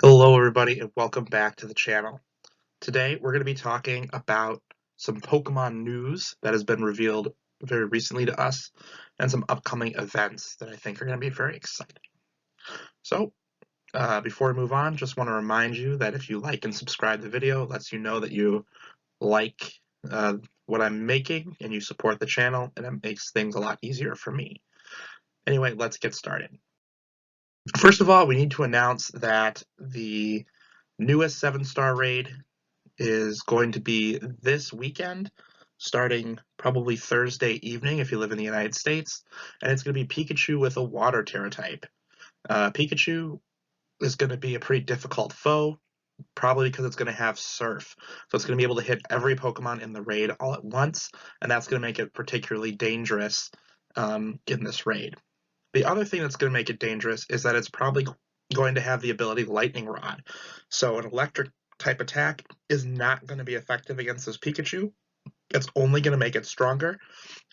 Hello everybody and welcome back to the channel. Today we're going to be talking about some Pokemon news that has been revealed very recently to us and some upcoming events that I think are going to be very exciting. So before we move on, just want to remind you that if you like and subscribe to the video, it lets you know that you like what I'm making and you support the channel, and it makes things a lot easier for me. Anyway, let's get started. First of all, we need to announce that the newest 7-star raid is going to be this weekend, starting probably Thursday evening if you live in the United States, and it's going to be Pikachu with a Water Terra type. Pikachu is going to be a pretty difficult foe, probably because it's going to have Surf. So it's going to be able to hit every Pokemon in the raid all at once, and that's going to make it particularly dangerous in this raid. The other thing that's going to make it dangerous is that it's probably going to have the ability Lightning Rod. So an electric type attack is not going to be effective against this Pikachu. It's only going to make it stronger.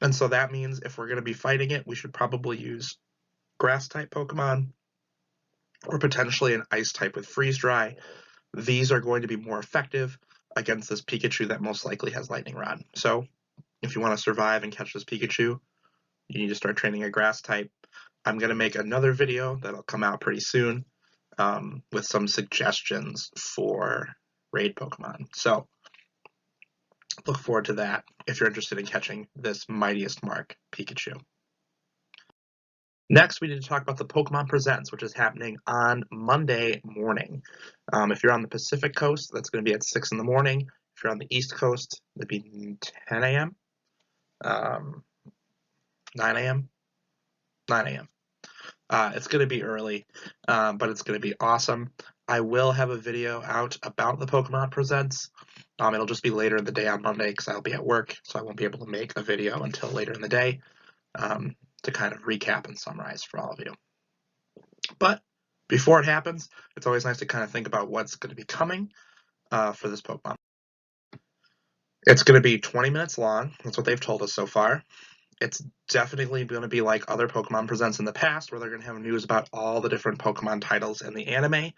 And so that means if we're going to be fighting it, we should probably use grass type Pokemon or potentially an ice type with Freeze Dry. These are going to be more effective against this Pikachu that most likely has Lightning Rod. So if you want to survive and catch this Pikachu, you need to start training a grass type. I'm going to make another video that'll come out pretty soon with some suggestions for raid Pokemon. So look forward to that if you're interested in catching this Mightiest Mark Pikachu. Next, we need to talk about the Pokemon Presents, which is happening on Monday morning. If you're on the Pacific Coast, that's going to be at 6 in the morning. If you're on the East Coast, it'd be 10 a.m., 9 a.m., 9 a.m. It's going to be early, but it's going to be awesome. I will have a video out about the Pokemon Presents. It'll just be later in the day on Monday because I'll be at work, so I won't be able to make a video until later in the day to kind of recap and summarize for all of you. But before it happens, it's always nice to kind of think about what's going to be coming for this Pokemon. It's going to be 20 minutes long. That's what they've told us so far. It's definitely going to be like other Pokemon Presents in the past, where they're going to have news about all the different Pokemon titles in the anime.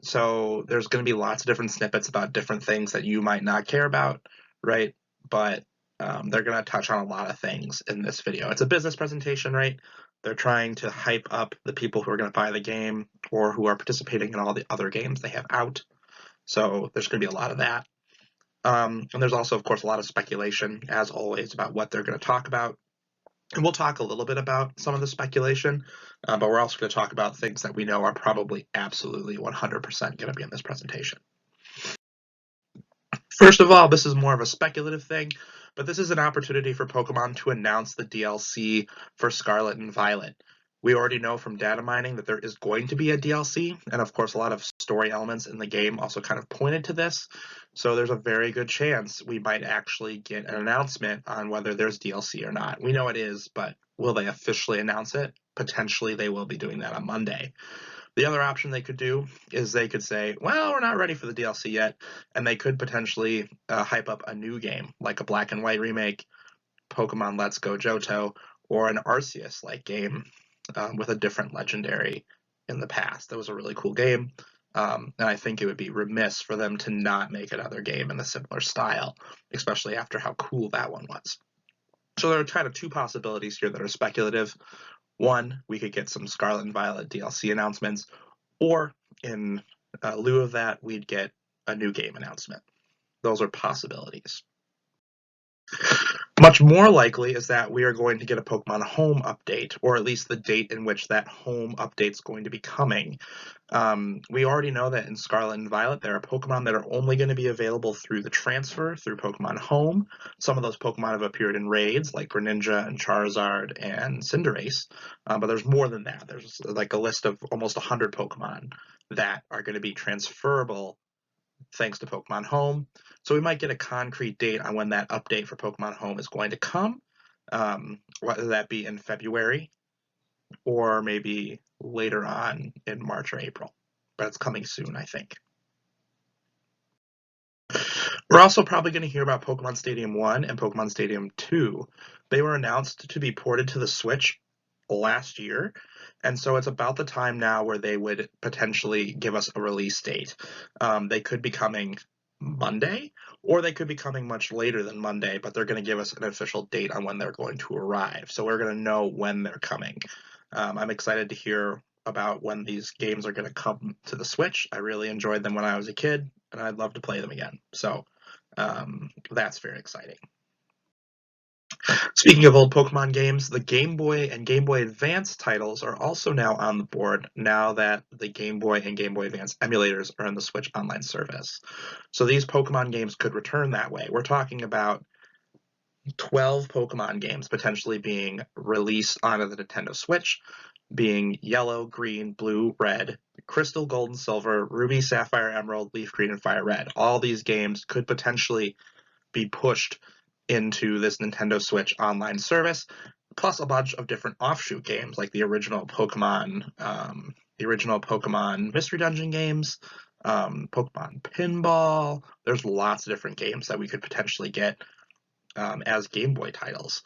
So there's going to be lots of different snippets about different things that you might not care about, right? But they're going to touch on a lot of things in this video. It's a business presentation, right? They're trying to hype up the people who are going to buy the game or who are participating in all the other games they have out. So there's going to be a lot of that. And there's also, of course, a lot of speculation, as always, about what they're going to talk about. And we'll talk a little bit about some of the speculation, but we're also going to talk about things that we know are probably absolutely 100% going to be in this presentation. First of all, this is more of a speculative thing, but this is an opportunity for Pokemon to announce the DLC for Scarlet and Violet. We already know from data mining that there is going to be a DLC, and of course a lot of story elements in the game also kind of pointed to this, so there's a very good chance we might actually get an announcement on whether there's DLC or not. We know it is, but will they officially announce it? Potentially they will be doing that on Monday. The other option they could do is they could say, well, we're not ready for the DLC yet, and they could potentially hype up a new game, like a Black and White remake, Pokemon Let's Go Johto, or an Arceus-like game with a different legendary in the past. That was a really cool game, and I think it would be remiss for them to not make another game in a similar style, especially after how cool that one was. So there are kind of two possibilities here that are speculative. One, we could get some Scarlet and Violet DLC announcements, or in lieu of that, we'd get a new game announcement. Those are possibilities. Much more likely is that we are going to get a Pokemon Home update, or at least the date in which that Home update is going to be coming. We already know that in Scarlet and Violet, there are Pokemon that are only going to be available through the transfer, through Pokemon Home. Some of those Pokemon have appeared in raids, like Greninja and Charizard and Cinderace, but there's more than that. There's like a list of almost 100 Pokemon that are going to be transferable thanks to Pokemon Home. So we might get a concrete date on when that update for Pokemon Home is going to come, whether that be in February or maybe later on in March or April. But it's coming soon, I think. We're also probably going to hear about Pokemon Stadium 1 and Pokemon Stadium 2. They were announced to be ported to the Switch last year, and so it's about the time now where they would potentially give us a release date. They could be coming Monday, or they could be coming much later than Monday, but they're going to give us an official date on when they're going to arrive. So we're going to know when they're coming. I'm excited to hear about when these games are going to come to the Switch. I really enjoyed them when I was a kid, and I'd love to play them again. So that's very exciting. Speaking of old Pokemon games, the Game Boy and Game Boy Advance titles are also now on the board now that the Game Boy and Game Boy Advance emulators are in the Switch Online service. So these Pokemon games could return that way. We're talking about 12 Pokemon games potentially being released onto the Nintendo Switch, being Yellow, Green, Blue, Red, Crystal, Gold, and Silver, Ruby, Sapphire, Emerald, Leaf Green, and Fire Red. All these games could potentially be pushed into this Nintendo Switch online service, plus a bunch of different offshoot games like the original Pokemon Mystery Dungeon games, Pokemon Pinball. There's lots of different games that we could potentially get as Game Boy titles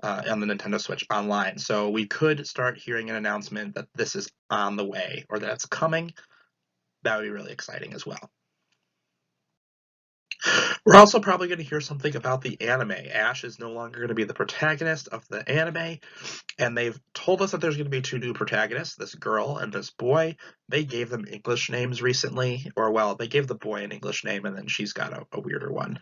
on the Nintendo Switch online. So we could start hearing an announcement that this is on the way or that it's coming. That would be really exciting as well. We're also probably going to hear something about the anime. Ash is no longer going to be the protagonist of the anime, and they've told us that there's going to be two new protagonists, this girl and this boy. They gave them English names recently, or well, they gave the boy an English name, and then she's got a weirder one.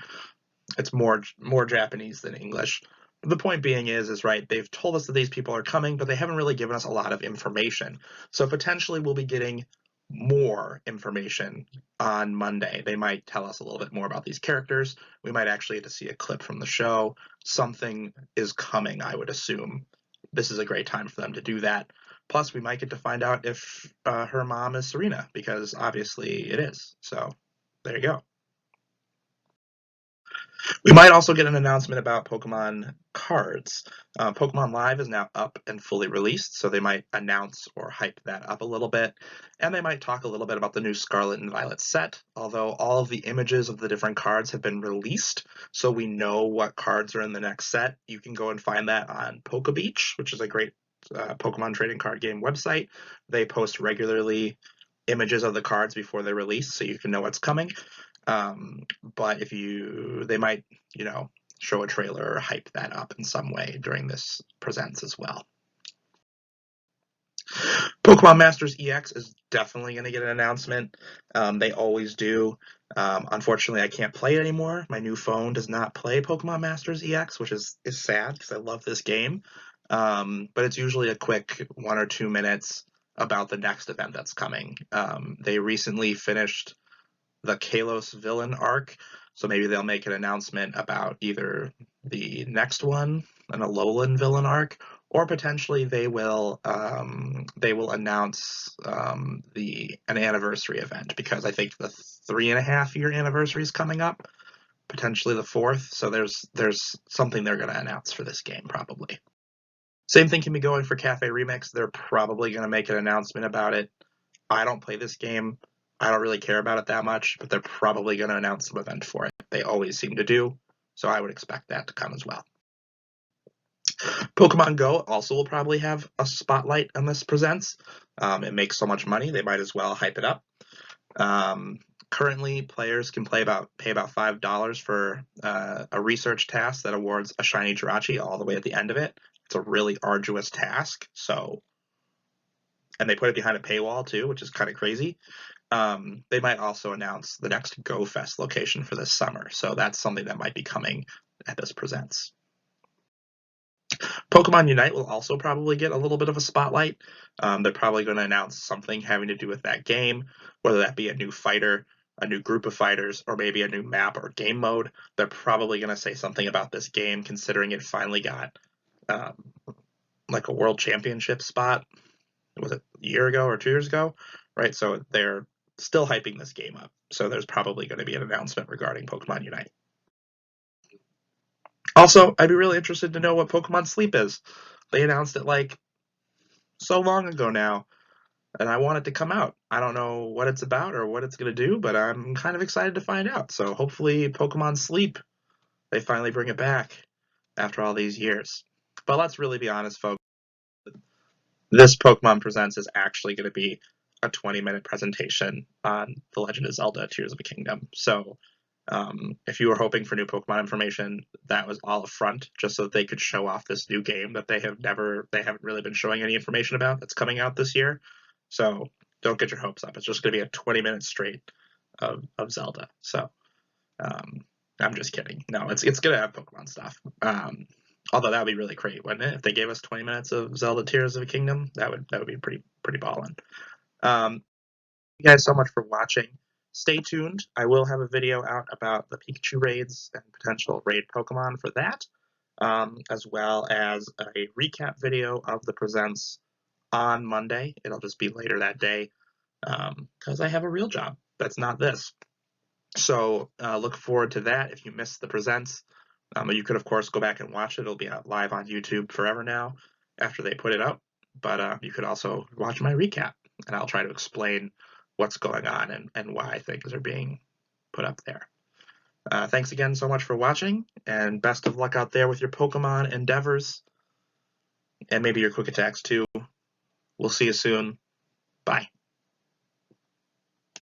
It's more Japanese than English. The point being is right, they've told us that these people are coming, but they haven't really given us a lot of information. So potentially we'll be getting more information on Monday. They might tell us a little bit more about these characters. We might actually get to see a clip from the show. Something is coming, I would assume. This is a great time for them to do that. Plus, we might get to find out if her mom is Serena, because obviously it is. So there you go. We might also get an announcement about Pokemon cards. Pokemon Live is now up and fully released, so they might announce or hype that up a little bit. And they might talk a little bit about the new Scarlet and Violet set, although all of the images of the different cards have been released, so we know what cards are in the next set. You can go and find that on PokeBeach, which is a great Pokemon trading card game website. They post regularly images of the cards before they're released, so you can know what's coming. But they might, show a trailer or hype that up in some way during this presents as well. Pokemon Masters EX is definitely going to get an announcement. They always do. Unfortunately, I can't play it anymore. My new phone does not play Pokemon Masters EX, which is sad because I love this game. But it's usually a quick 1 or 2 minutes about the next event that's coming. They recently finished the Kalos villain arc, so maybe they'll make an announcement about either the next one, an Alolan villain arc, or potentially they will announce an anniversary event, because I think the 3.5-year anniversary is coming up, potentially the 4th. So there's something they're going to announce for this game probably. Same thing can be going for Cafe Remix. They're probably going to make an announcement about it. I don't play this game. I don't really care about it that much, but they're probably going to announce some event for it. They always seem to do, so I would expect that to come as well. Pokemon Go also will probably have a spotlight on this presents. It makes so much money, they might as well hype it up. Currently, players can pay about $5 for a research task that awards a shiny Jirachi all the way at the end of it. It's a really arduous task, and they put it behind a paywall too, which is kind of crazy. They might also announce the next Go Fest location for this summer, so that's something that might be coming at this presents. Pokemon Unite will also probably get a little bit of a spotlight. They're probably going to announce something having to do with that game, whether that be a new fighter, a new group of fighters, or maybe a new map or game mode. They're probably going to say something about this game, considering it finally got like a world championship spot. Was it a year ago or 2 years ago? Right, so they're still hyping this game up. So there's probably going to be an announcement regarding Pokemon Unite. Also, I'd be really interested to know what Pokemon Sleep is. They announced it like so long ago now, and I want it to come out. I don't know what it's about or what it's going to do, but I'm kind of excited to find out. So hopefully Pokemon Sleep, they finally bring it back after all these years. But let's really be honest, folks. this Pokemon Presents is actually going to be a 20-minute presentation on The Legend of Zelda: Tears of the Kingdom. So if you were hoping for new Pokemon information, that was all a front, just so that they could show off this new game that they haven't really been showing any information about that's coming out this year. So don't get your hopes up. It's just going to be a 20-minute straight of Zelda. So I'm just kidding. No, it's going to have Pokemon stuff. Although that would be really great, wouldn't it? If they gave us 20 minutes of Zelda Tears of the Kingdom, that would be pretty ballin'. Thank you guys so much for watching. Stay tuned. I will have a video out about the Pikachu raids and potential raid Pokemon for that, as well as a recap video of the presents on Monday. It'll just be later that day because I have a real job that's not this. So look forward to that. If you missed the presents, you could, of course, go back and watch it. It'll be out live on YouTube forever now after they put it up. But you could also watch my recap, and I'll try to explain what's going on and why things are being put up there. Thanks again so much for watching, and best of luck out there with your Pokemon endeavors, and maybe your quick attacks too. We'll see you soon. Bye.